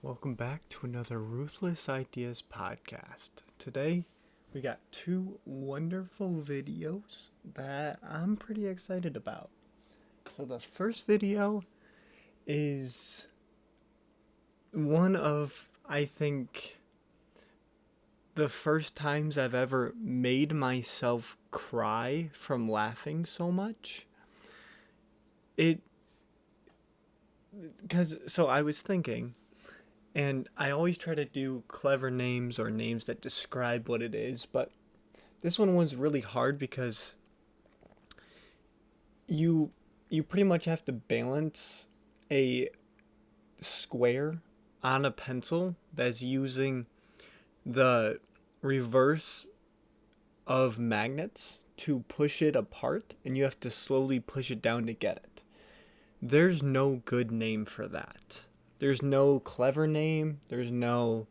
Welcome back to another Ruthless Ideas podcast. Today, we got two wonderful videos that I'm pretty excited about. So the first video is one of, I think, the first times I've ever made myself cry from laughing so much. So I was thinking, and I always try to do clever names or names that describe what it is, but this one was really hard because you pretty much have to balance a square on a pencil that's using the reverse of magnets to push it apart, and you have to slowly push it down to get it. There's no good name for that. There's no clever name. There's no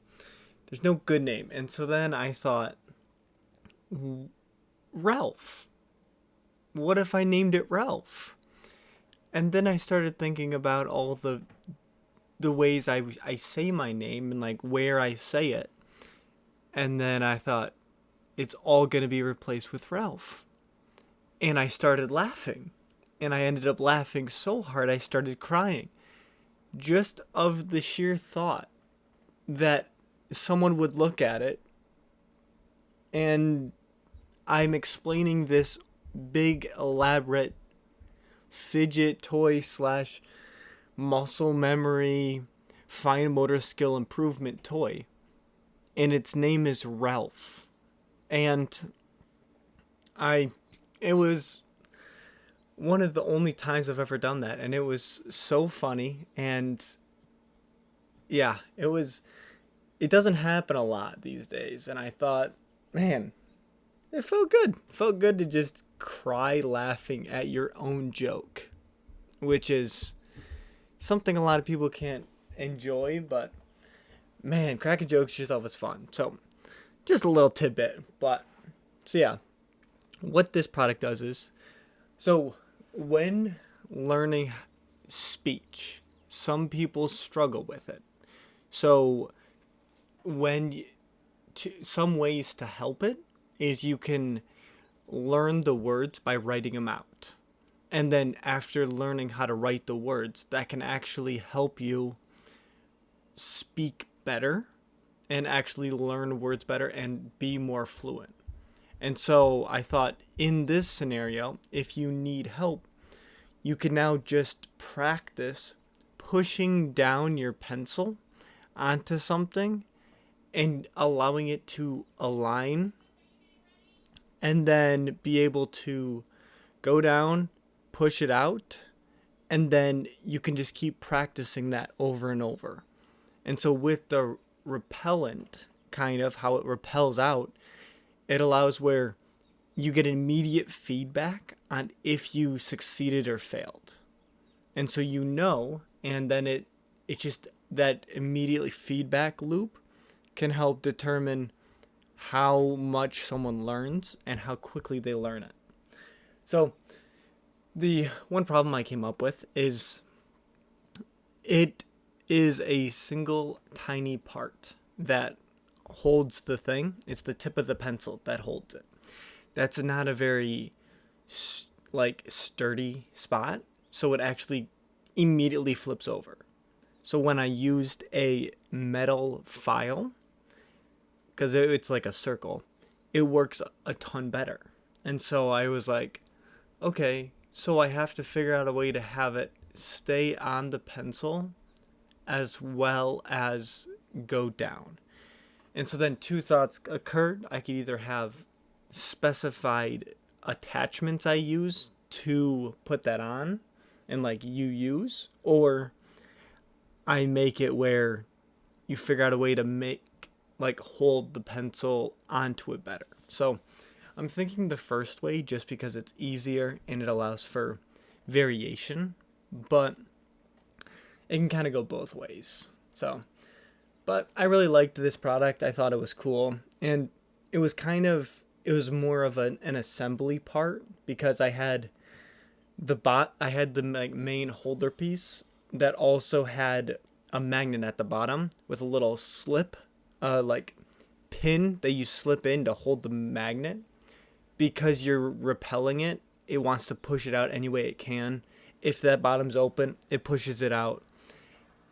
good name. And so then I thought, Ralph. What if I named it Ralph? And then I started thinking about all the ways I say my name and like where I say it. And then I thought, it's all going to be replaced with Ralph. And I started laughing. And I ended up laughing so hard I started crying. Just of the sheer thought that someone would look at it and I'm explaining this big elaborate fidget toy / muscle memory fine motor skill improvement toy, and its name is Ralph. And it was one of the only times I've ever done that, and it was so funny. And yeah, it doesn't happen a lot these days, and I thought, man, it felt good to just cry laughing at your own joke, which is something a lot of people can't enjoy, but man, cracking jokes yourself is fun. So just a little tidbit. So yeah, what this product does is, so when learning speech, some people struggle with it. So some ways to help it is you can learn the words by writing them out. And then after learning how to write the words, that can actually help you speak better and actually learn words better and be more fluent. And so I thought, in this scenario, if you need help, you can now just practice pushing down your pencil onto something and allowing it to align, and then be able to go down, push it out, and then you can just keep practicing that over and over. And so with the repellent, kind of how it repels out, it allows where you get immediate feedback on if you succeeded or failed. And so and then it just, that immediately feedback loop can help determine how much someone learns and how quickly they learn it. So the one problem I came up with is it is a single tiny part that holds the thing. It's the tip of the pencil that holds it. That's not a very sturdy spot, so it actually immediately flips over. So when I used a metal file, because it's like a circle, it works a ton better. And so I was like, okay, so I have to figure out a way to have it stay on the pencil as well as go down. And so then two thoughts occurred. I could either have specified attachments I use to put that on and you use, or I make it where you figure out a way to make hold the pencil onto it better. So I'm thinking the first way, just because it's easier and it allows for variation, but it can kind of go both ways. But I really liked this product. I thought it was cool, and it was more of an assembly part, because I had the main holder piece that also had a magnet at the bottom with a little slip, like pin that you slip in to hold the magnet. Because you're repelling it, it wants to push it out any way it can. If that bottom's open, it pushes it out,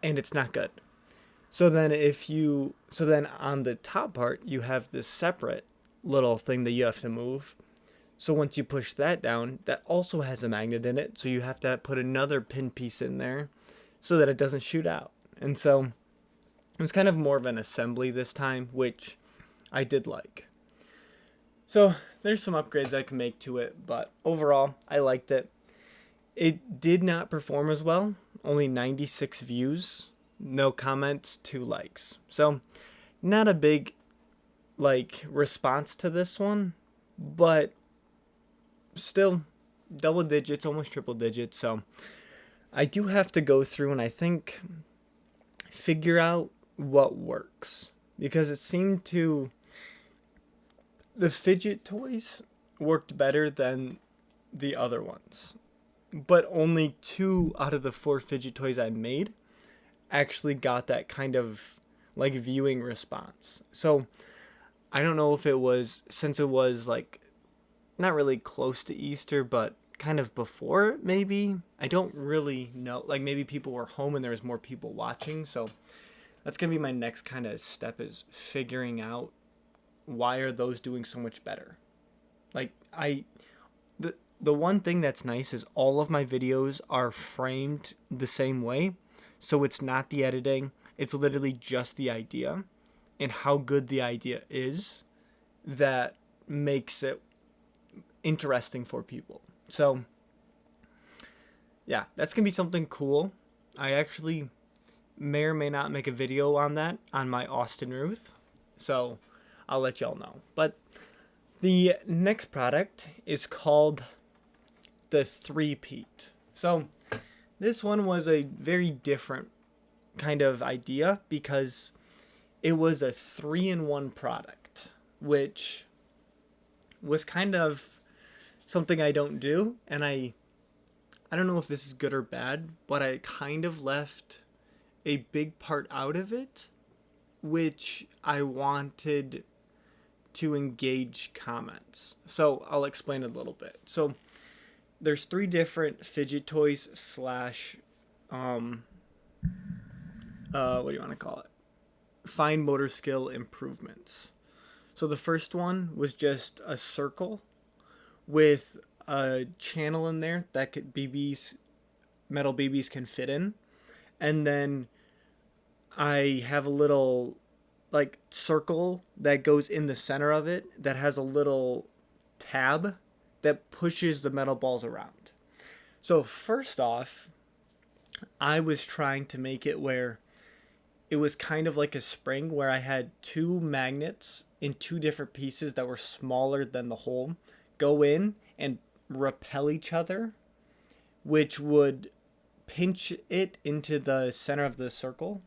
and it's not good. So then on the top part, you have this separate little thing that you have to move. So once you push that down, that also has a magnet in it. So you have to put another pin piece in there so that it doesn't shoot out. And so it was kind of more of an assembly this time, which I did like. So there's some upgrades I can make to it, but overall, I liked it. It did not perform as well. Only 96 views, no comments, 2 likes. So not a big response to this one, but still double digits, almost triple digits. So I do have to go through and I think figure out what works, because it seemed to, the fidget toys worked better than the other ones, but only 2 out of the 4 fidget toys I made actually got that kind of viewing response. So I don't know if it was, since it was not really close to Easter, but kind of before, maybe. I don't really know. Maybe people were home and there was more people watching. So that's going to be my next kind of step, is figuring out why are those doing so much better. The one thing that's nice is all of my videos are framed the same way. So it's not the editing. It's literally just the idea and how good the idea is that makes it interesting for people. So yeah, that's gonna be something cool. I actually may or may not make a video on that on my Austin Ruth, so I'll let y'all know. But the next product is called the Three Peet. So this one was a very different kind of idea because it was a 3-in-1 product, which was kind of something I don't do, and I don't know if this is good or bad, but I kind of left a big part out of it, which I wanted to engage comments. So I'll explain a little bit. So there's 3 different fidget toys slash what do you want to call it? Fine motor skill improvements. So the first one was just a circle with a channel in there that metal BBs can fit in. And then I have a little circle that goes in the center of it that has a little tab that pushes the metal balls around. So first off, I was trying to make it where it was kind of like a spring, where I had 2 magnets in 2 different pieces that were smaller than the whole go in and repel each other, which would pinch it into the center of the circle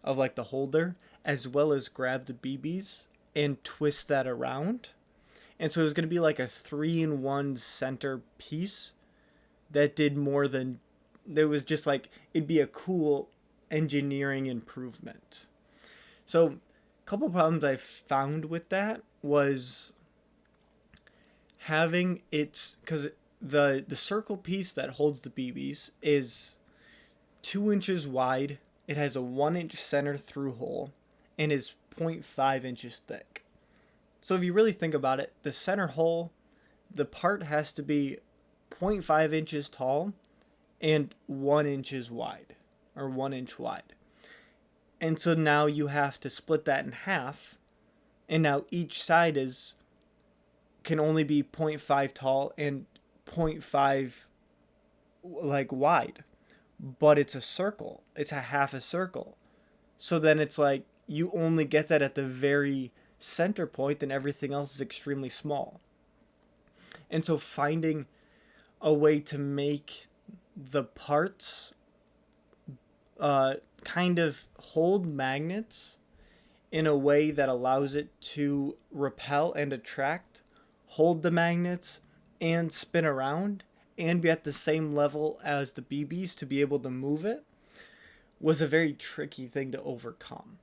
of the holder, as well as grab the BBs and twist that around. And so it was going to be like a 3-in-1 center piece that did more than, there was just it'd be a cool engineering improvement. So a couple problems I found with that was having because the circle piece that holds the BBs is 2 inches wide. It has a 1-inch center through hole and is 0.5 inches thick. So if you really think about it, the center hole, the part has to be 0.5 inches tall and 1 inch wide, or 1 inch wide. And so now you have to split that in half, and now each side can only be 0.5 tall and 0.5 wide. But it's a circle. It's a half a circle. So then it's you only get that at the very center point, and everything else is extremely small. And so finding a way to make the parts kind of hold magnets in a way that allows it to repel and attract, hold the magnets, and spin around, and be at the same level as the BBs to be able to move it, was a very tricky thing to overcome.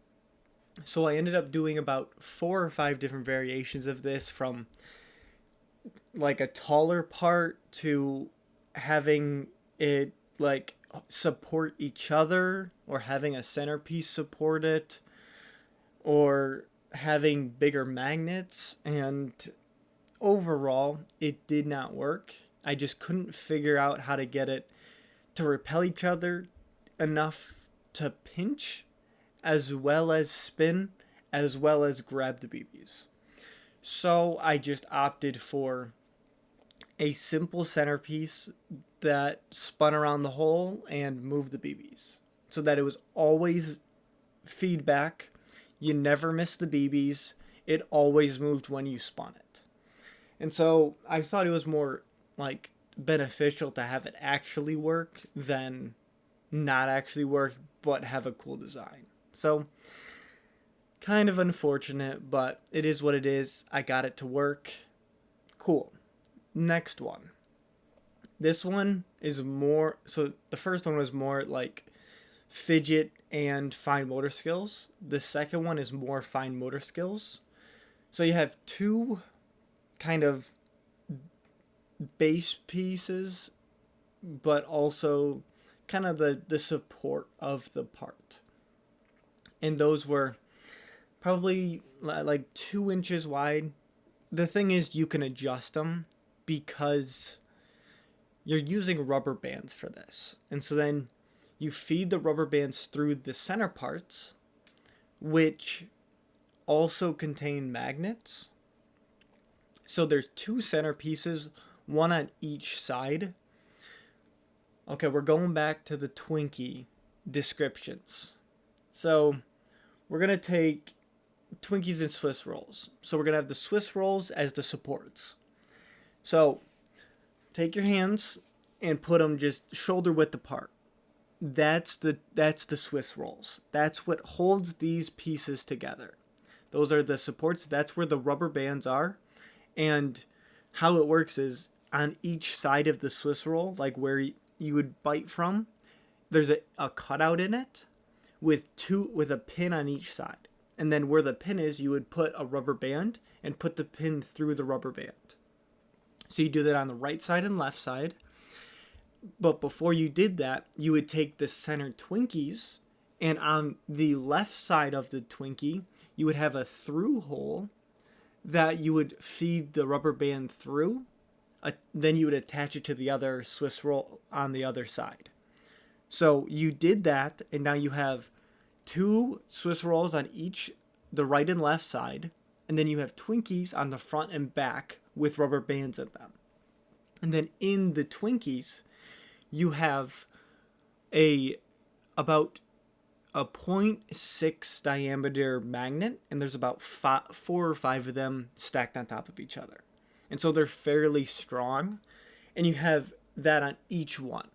So I ended up doing about 4 or 5 different variations of this, from like a taller part to having it like support each other, or having a centerpiece support it, or having bigger magnets. And overall, it did not work. I just couldn't figure out how to get it to repel each other enough to pinch, as well as spin, as well as grab the BBs. So I just opted for a simple centerpiece that spun around the hole and moved the BBs, so that it was always feedback. You never missed the BBs. It always moved when you spun it. And so I thought it was more like beneficial to have it actually work than not actually work but have a cool design. So kind of unfortunate, but it is what it is. I got it to work. Cool. Next one. This one is more, so the first one was more like fidget and fine motor skills. The second one is more fine motor skills. So you have two kind of base pieces, but also kind of the support of the part. And those were probably like 2 inches wide. The thing is, you can adjust them because you're using rubber bands for this. And so then you feed the rubber bands through the center parts, which also contain magnets. So there's 2 center pieces, one on each side. Okay, we're going back to the Twinkie descriptions. So we're going to take Twinkies and Swiss rolls. So we're going to have the Swiss rolls as the supports. So take your hands and put them just shoulder width apart. That's the Swiss rolls. That's what holds these pieces together. Those are the supports. That's where the rubber bands are. And how it works is, on each side of the Swiss roll, like where you would bite from, there's a cutout in it with a pin on each side. And then where the pin is, you would put a rubber band and put the pin through the rubber band. So you do that on the right side and left side. But before you did that, you would take the center Twinkies, and on the left side of the Twinkie, you would have a through hole that you would feed the rubber band through. Then you would attach it to the other Swiss roll on the other side. So you did that, and now you have 2 Swiss rolls on each, the right and left side, and then you have Twinkies on the front and back with rubber bands in them. And then in the Twinkies, you have about a 0.6 diameter magnet, and there's about 4 or 5 of them stacked on top of each other. And so they're fairly strong, and you have that on each one.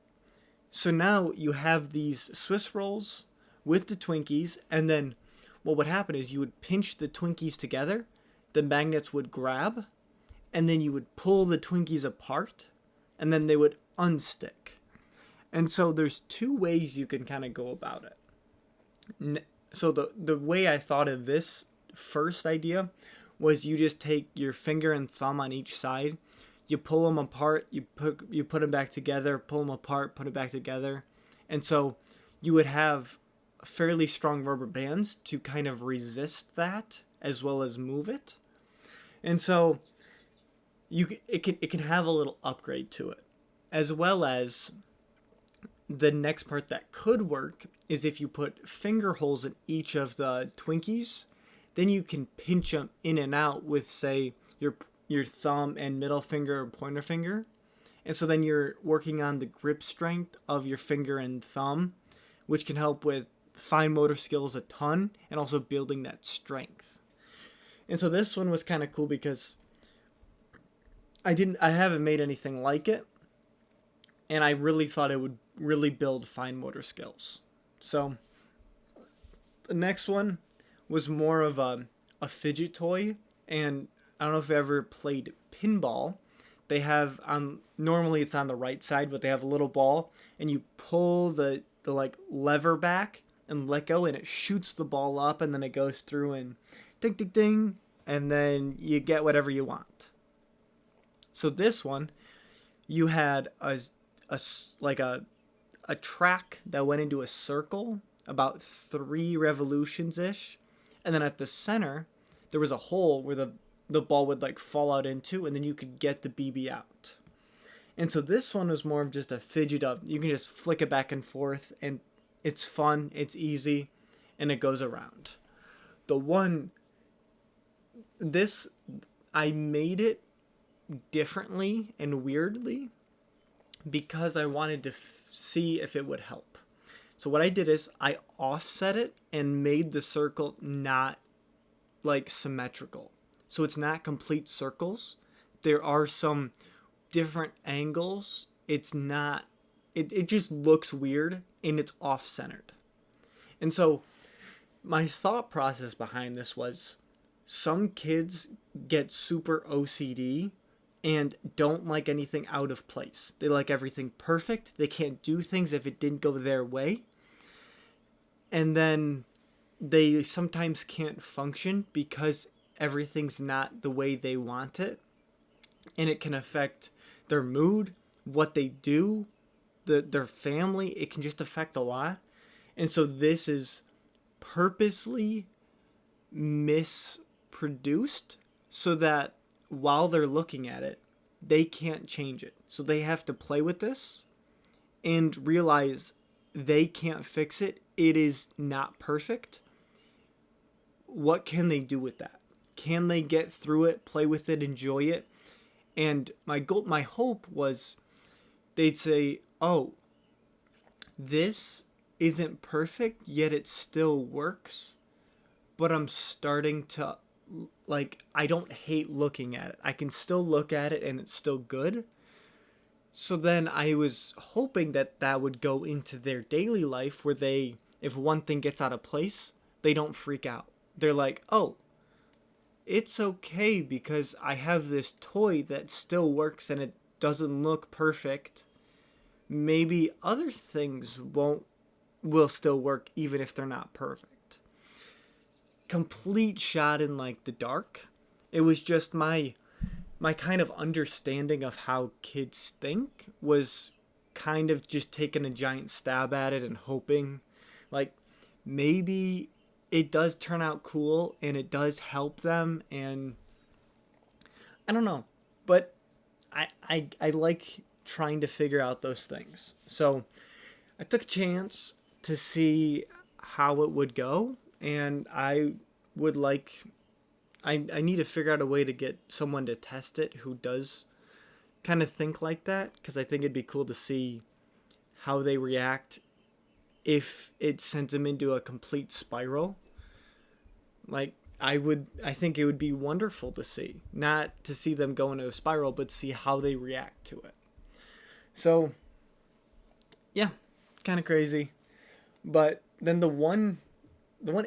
So now you have these Swiss rolls with the Twinkies, and then what would happen is you would pinch the Twinkies together, the magnets would grab, and then you would pull the Twinkies apart, and then they would unstick. And so there's 2 ways you can kind of go about it. So the way I thought of this first idea was, you just take your finger and thumb on each side, you pull them apart, you put them back together, pull them apart, put it back together. And so you would have fairly strong rubber bands to kind of resist that as well as move it. And so it can have a little upgrade to it. As well as, the next part that could work is if you put finger holes in each of the Twinkies, then you can pinch them in and out with, say, your thumb and middle finger or pointer finger. And so then you're working on the grip strength of your finger and thumb, which can help with fine motor skills a ton, and also building that strength. And so this one was kind of cool because I haven't made anything like it, and I really thought it would really build fine motor skills. So the next one was more of a fidget toy, and I don't know if you ever played pinball. They have normally it's on the right side, but they have a little ball, and you pull the the like lever back and let go, and it shoots the ball up, and then it goes through and ding ding ding, and then you get whatever you want. So this one, you had like a track that went into a circle about 3 revolutions ish, and then at the center there was a hole where the ball would like fall out into, and then you could get the BB out. And so this one was more of just a fidget of, you can just flick it back and forth, and it's fun, it's easy, and it goes around. This, I made it differently and weirdly because I wanted to see if it would help. So what I did is I offset it and made the circle not like symmetrical. So it's not complete circles. There are some different angles. It's not, it just looks weird and it's off-centered. And so my thought process behind this was, some kids get super OCD and don't like anything out of place. They like everything perfect. They can't do things if it didn't go their way. And then they sometimes can't function because everything's not the way they want it. And it can affect their mood, what they do, their family. It can just affect a lot. And so this is purposely misproduced so that while they're looking at it, they can't change it. So they have to play with this and realize they can't fix it. It is not perfect. What can they do with that? Can they get through it, play with it, enjoy it? And my hope was they'd say, oh, this isn't perfect, yet it still works. But I'm starting to, like, I don't hate looking at it. I can still look at it and it's still good. So then I was hoping that that would go into their daily life where they, if one thing gets out of place, they don't freak out. They're like, oh, it's okay because I have this toy that still works and it doesn't look perfect. Maybe other things will still work even if they're not perfect. Complete shot in like the dark. It was just my kind of understanding of how kids think was kind of just taking a giant stab at it and hoping like maybe it does turn out cool and it does help them. And I don't know, but I like trying to figure out those things. So I took a chance to see how it would go, and I would like, I need to figure out a way to get someone to test it who does kind of think like that, because I think it'd be cool to see how they react if it sends them into a complete spiral. Like, I think it would be wonderful to see. Not to see them go into a spiral, but see how they react to it. So, yeah, kind of crazy. But then the one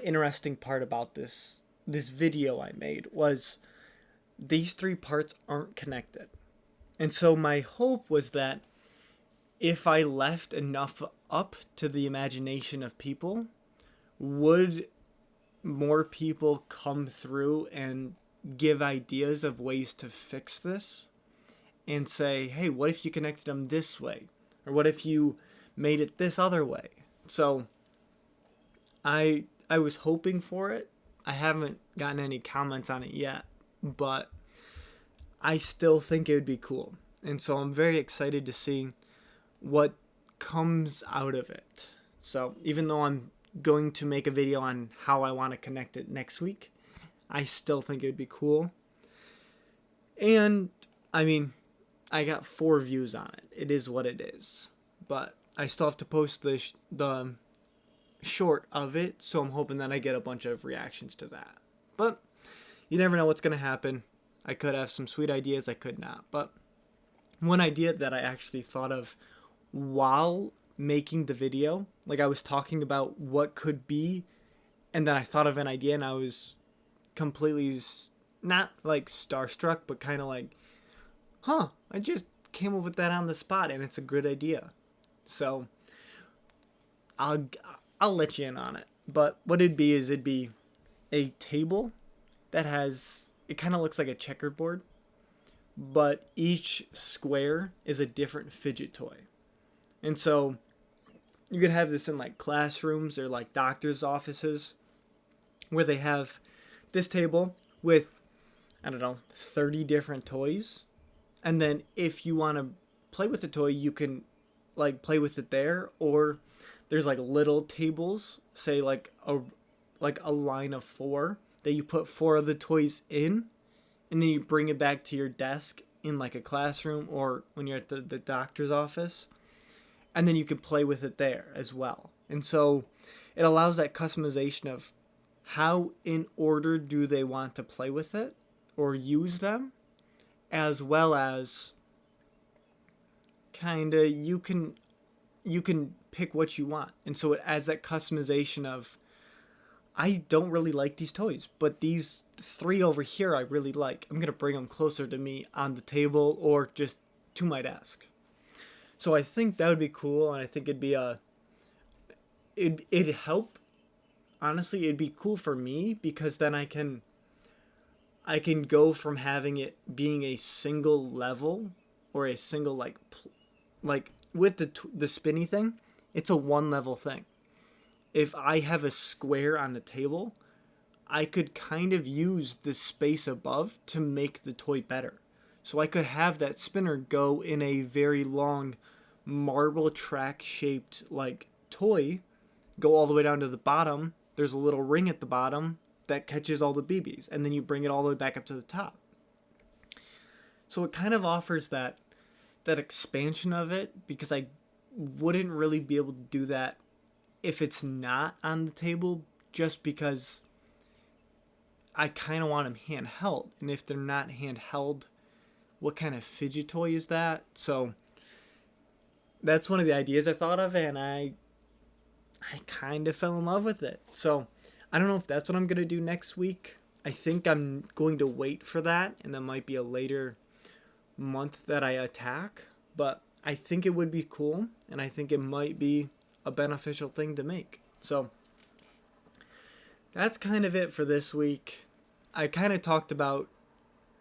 interesting part about this video I made was these 3 parts aren't connected. And so my hope was that if I left enough up to the imagination of people, would more people come through and give ideas of ways to fix this and say, hey, what if you connected them this way? Or what if you made it this other way? So I was hoping for it. I haven't gotten any comments on it yet, but I still think it would be cool. And so I'm very excited to see what comes out of it. So even though I'm going to make a video on how I want to connect it next week, I still think it would be cool. And I mean, I got 4 views on it. It is what it is. But I still have to post the short of it, so I'm hoping that I get a bunch of reactions to that. But you never know what's going to happen. I could have some sweet ideas, I could not. But one idea that I actually thought of while making the video, like I was talking about what could be, and then I thought of an idea and I was completely not like starstruck, but kind of like, I just came up with that on the spot and it's a good idea. So I'll I'll let you in on it. But what it'd be a table that has, it kind of looks like a checkerboard, but each square is a different fidget toy. And so you could have this in like classrooms or like doctors' offices where they have this table with, I don't know, 30 different toys. And then if you want to play with the toy, you can like play with it there, or there's like little tables, say like a line of 4 that you put 4 of the toys in, and then you bring it back to your desk in like a classroom or when you're at the doctor's office, and then you can play with it there as well. And so it allows that customization of how in order do they want to play with it or use them, as well as kind of you can pick what you want. And so it adds that customization of, I don't really like these toys, but these 3 over here I really like. I'm going to bring them closer to me on the table or just to my desk. So I think that would be cool, and I think it'd help. Honestly, it'd be cool for me because then I can go from having it being a single level or a single like with the spinny thing, it's a 1 level thing. If I have a square on the table, I could kind of use the space above to make the toy better. So I could have that spinner go in a very long marble track shaped like toy, go all the way down to the bottom. There's a little ring at the bottom that catches all the BBs, and then you bring it all the way back up to the top. So it kind of offers that expansion of it, because I wouldn't really be able to do that if it's not on the table, just because I kind of want them handheld. And if they're not handheld, what kind of fidget toy is that? So that's one of the ideas I thought of, and I kind of fell in love with it. So I don't know if that's what I'm going to do next week. I think I'm going to wait for that, and that might be a later month that I attack. But I think it would be cool, and I think it might be a beneficial thing to make. So that's kind of it for this week. I kind of talked about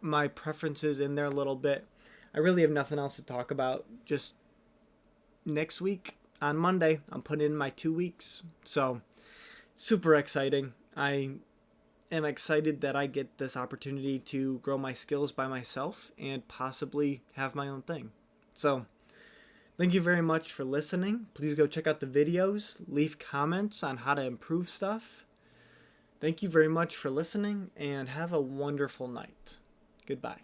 my preferences in there a little bit. I really have nothing else to talk about. Just next week on Monday, I'm putting in my 2 weeks. So super exciting. I am excited that I get this opportunity to grow my skills by myself and possibly have my own thing. So thank you very much for listening. Please go check out the videos. Leave comments on how to improve stuff. Thank you very much for listening, and have a wonderful night. Goodbye.